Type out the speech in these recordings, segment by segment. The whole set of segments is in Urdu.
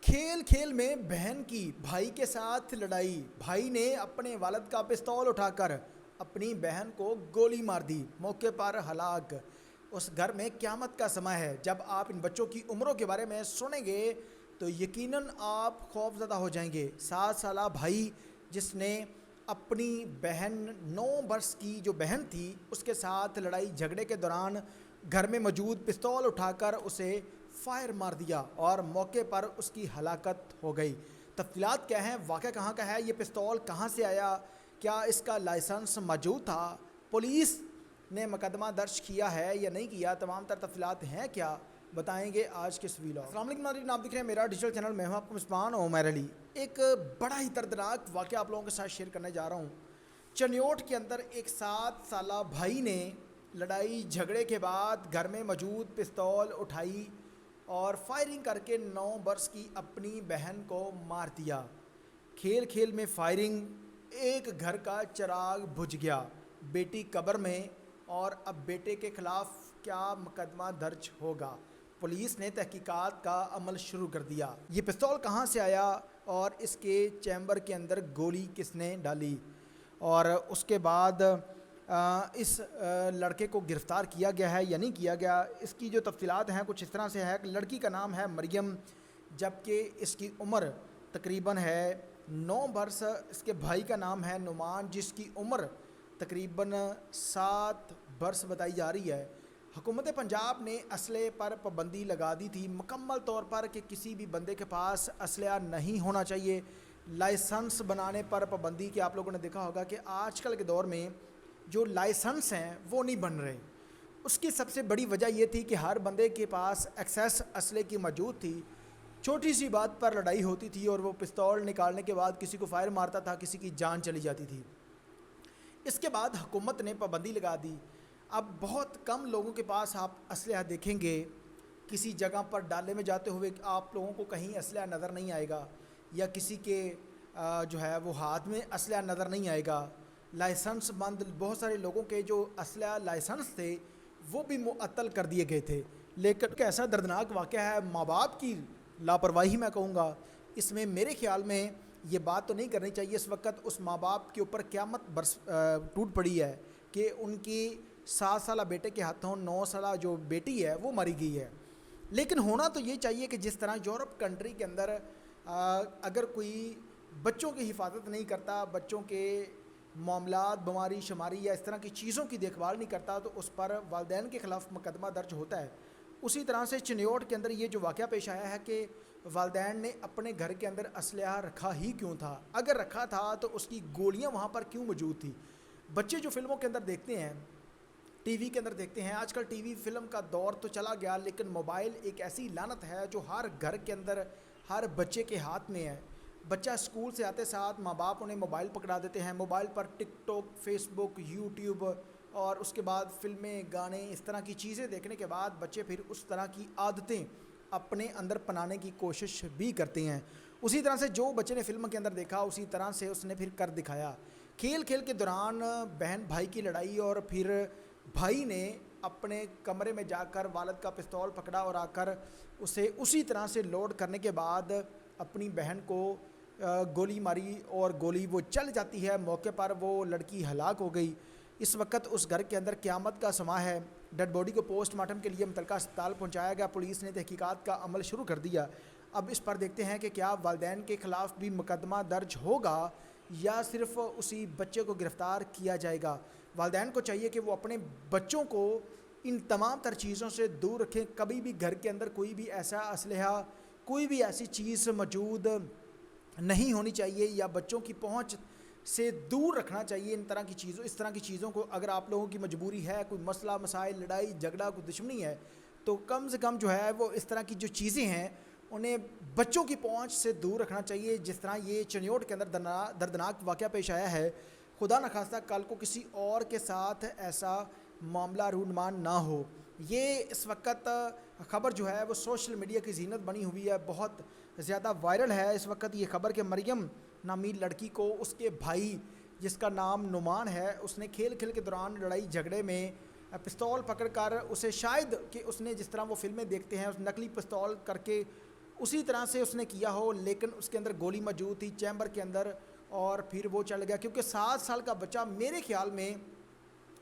کھیل کھیل میں بہن کی بھائی کے ساتھ لڑائی، بھائی نے اپنے والد کا پستول اٹھا کر اپنی بہن کو گولی مار دی، موقع پر ہلاک۔ اس گھر میں قیامت کا سماں ہے۔ جب آپ ان بچوں کی عمروں کے بارے میں سنیں گے تو یقیناً آپ خوف زدہ ہو جائیں گے۔ 7 سالہ بھائی جس نے اپنی بہن 9 برس کی جو بہن تھی اس کے ساتھ لڑائی جھگڑے کے دوران گھر میں موجود پستول اٹھا کر اسے فائر مار دیا اور موقع پر اس کی ہلاکت ہو گئی۔ تفصیلات کیا ہیں؟ واقعہ کہاں کا ہے؟ یہ پستول کہاں سے آیا؟ کیا اس کا لائسنس موجود تھا؟ پولیس نے مقدمہ درج کیا ہے یا نہیں کیا؟ تمام تر تفصیلات ہیں کیا؟ بتائیں گے آج کے اس ویلاگ۔ السلام علیکم ناظرین، آپ دیکھ رہے ہیں میرا ڈیجیٹل چینل، میں ہوں آپ کو مسمان عمر علی۔ ایک بڑا ہی دردناک واقعہ آپ لوگوں کے ساتھ شیئر کرنے جا رہا ہوں۔ چنیوٹ کے اندر ایک 7 سالہ بھائی نے لڑائی جھگڑے کے بعد گھر میں موجود پستول اٹھائی اور فائرنگ کر کے 9 برس کی اپنی بہن کو مار دیا۔ کھیل کھیل میں فائرنگ، ایک گھر کا چراغ بجھ گیا، بیٹی قبر میں، اور اب بیٹے کے خلاف کیا مقدمہ درج ہوگا؟ پولیس نے تحقیقات کا عمل شروع کر دیا۔ یہ پستول کہاں سے آیا اور اس کے چیمبر کے اندر گولی کس نے ڈالی؟ اور اس کے بعد اس لڑکے کو گرفتار کیا گیا ہے یا نہیں کیا گیا؟ اس کی جو تفصیلات ہیں کچھ اس طرح سے ہے کہ لڑکی کا نام ہے مریم، جبکہ اس کی عمر تقریباً ہے 9 برس۔ اس کے بھائی کا نام ہے نعمان، جس کی عمر تقریباً 7 برس بتائی جا رہی ہے۔ حکومت پنجاب نے اسلحے پر پابندی لگا دی تھی مکمل طور پر کہ کسی بھی بندے کے پاس اسلحہ نہیں ہونا چاہیے۔ لائسنس بنانے پر پابندی، کہ آپ لوگوں نے دیکھا ہوگا کہ آج کل کے دور میں جو لائسنس ہیں وہ نہیں بن رہے۔ اس کی سب سے بڑی وجہ یہ تھی کہ ہر بندے کے پاس ایکسیس اسلحے کی موجود تھی۔ چھوٹی سی بات پر لڑائی ہوتی تھی اور وہ پستول نکالنے کے بعد کسی کو فائر مارتا تھا، کسی کی جان چلی جاتی تھی۔ اس کے بعد حکومت نے پابندی لگا دی۔ اب بہت کم لوگوں کے پاس آپ اسلحہ دیکھیں گے۔ کسی جگہ پر ڈالے میں جاتے ہوئے آپ لوگوں کو کہیں اسلحہ نظر نہیں آئے گا، یا کسی کے جو ہے وہ ہاتھ میں اسلحہ نظر نہیں آئے گا۔ لائسنس بند بہت سارے لوگوں کے جو اسلحہ لائسنس تھے وہ بھی معطل کر دیے گئے تھے۔ لیکن ایسا دردناک واقعہ ہے، ماں باپ کی لاپرواہی میں کہوں گا۔ اس میں میرے خیال میں یہ بات تو نہیں کرنی چاہیے۔ اس وقت اس ماں باپ کے اوپر قیامت ٹوٹ پڑی ہے کہ ان کی 7 سالہ بیٹے کے ہاتھوں 9 سالہ جو بیٹی ہے وہ ماری گئی ہے۔ لیکن ہونا تو یہ چاہیے کہ جس طرح یورپ کنٹری کے اندر اگر کوئی بچوں کی حفاظت نہیں کرتا، بچوں کے معاملات، بیماری شماری یا اس طرح کی چیزوں کی دیکھ بھال نہیں کرتا، تو اس پر والدین کے خلاف مقدمہ درج ہوتا ہے۔ اسی طرح سے چنیوٹ کے اندر یہ جو واقعہ پیش آیا ہے کہ والدین نے اپنے گھر کے اندر اسلحہ رکھا ہی کیوں تھا؟ اگر رکھا تھا تو اس کی گولیاں وہاں پر کیوں موجود تھی؟ بچے جو فلموں کے اندر دیکھتے ہیں، ٹی وی کے اندر دیکھتے ہیں، آج کل ٹی وی فلم کا دور تو چلا گیا، لیکن موبائل ایک ایسی لعنت ہے جو ہر گھر کے اندر ہر بچے کے ہاتھ میں ہے۔ بچہ اسکول سے آتے ساتھ ماں باپ انہیں موبائل پکڑا دیتے ہیں، موبائل پر ٹک ٹاک، فیس بک، یوٹیوب، اور اس کے بعد فلمیں، گانے، اس طرح کی چیزیں دیکھنے کے بعد بچے پھر اس طرح کی عادتیں اپنے اندر پنانے کی کوشش بھی کرتے ہیں۔ اسی طرح سے جو بچے نے فلم کے اندر دیکھا اسی طرح سے اس نے پھر کر دکھایا۔ کھیل کھیل کے دوران بہن بھائی کی لڑائی، اور پھر بھائی نے اپنے کمرے میں جا کر والد کا پستول پکڑا اور آ کر اسے اسی طرح سے لوڈ کرنے کے بعد اپنی بہن کو گولی ماری، اور گولی وہ چل جاتی ہے، موقع پر وہ لڑکی ہلاک ہو گئی۔ اس وقت اس گھر کے اندر قیامت کا سماں ہے۔ ڈیڈ باڈی کو پوسٹ مارٹم کے لیے متعلقہ اسپتال پہنچایا گیا۔ پولیس نے تحقیقات کا عمل شروع کر دیا۔ اب اس پر دیکھتے ہیں کہ کیا والدین کے خلاف بھی مقدمہ درج ہوگا یا صرف اسی بچے کو گرفتار کیا جائے گا۔ والدین کو چاہیے کہ وہ اپنے بچوں کو ان تمام تر چیزوں سے دور رکھیں۔ کبھی بھی گھر کے اندر کوئی بھی ایسا اسلحہ، کوئی بھی ایسی چیز موجود نہیں ہونی چاہیے، یا بچوں کی پہنچ سے دور رکھنا چاہیے اس طرح کی چیزوں کو۔ اگر آپ لوگوں کی مجبوری ہے، کوئی مسئلہ مسائل، لڑائی جھگڑا، کوئی دشمنی ہے، تو کم سے کم جو ہے وہ اس طرح کی جو چیزیں ہیں انہیں بچوں کی پہنچ سے دور رکھنا چاہیے۔ جس طرح یہ چنیوٹ کے اندر دردناک واقعہ پیش آیا ہے، خدا نخواستہ کل کو کسی اور کے ساتھ ایسا معاملہ رونمان نہ ہو۔ یہ اس وقت خبر جو ہے وہ سوشل میڈیا کی زینت بنی ہوئی ہے، بہت زیادہ وائرل ہے اس وقت یہ خبر کہ مریم نامی لڑکی کو اس کے بھائی جس کا نام نعمان ہے، اس نے کھیل کھیل کے دوران لڑائی جھگڑے میں پستول پکڑ کر اسے، شاید کہ اس نے جس طرح وہ فلمیں دیکھتے ہیں، اس نقلی پستول کر کے اسی طرح سے اس نے کیا ہو، لیکن اس کے اندر گولی موجود تھی چیمبر کے اندر، اور پھر وہ چل گیا. کیونکہ 7 سال کا بچہ میرے خیال میں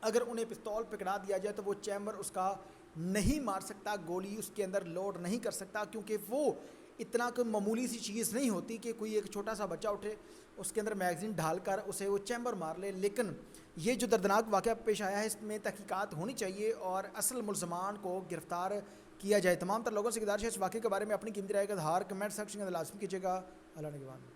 اگر انہیں پستول پکڑا دیا جائے تو وہ چیمبر اس کا نہیں مار سکتا، گولی اس کے اندر لوڈ نہیں کر سکتا، کیونکہ وہ اتنا کوئی معمولی سی چیز نہیں ہوتی کہ کوئی ایک چھوٹا سا بچہ اٹھے اس کے اندر میگزین ڈال کر اسے وہ چیمبر مار لے. لیکن یہ جو دردناک واقعہ پیش آیا ہے اس میں تحقیقات ہونی چاہیے اور اصل ملزمان کو گرفتار کیا جائے. تمام تر لوگوں سے گزارش ہے اس واقعے کے بارے میں اپنی قیمتی رائے کا اظہار کمنٹ سیکشن میں لازمی کیجیے گا. اللہ نگہبان.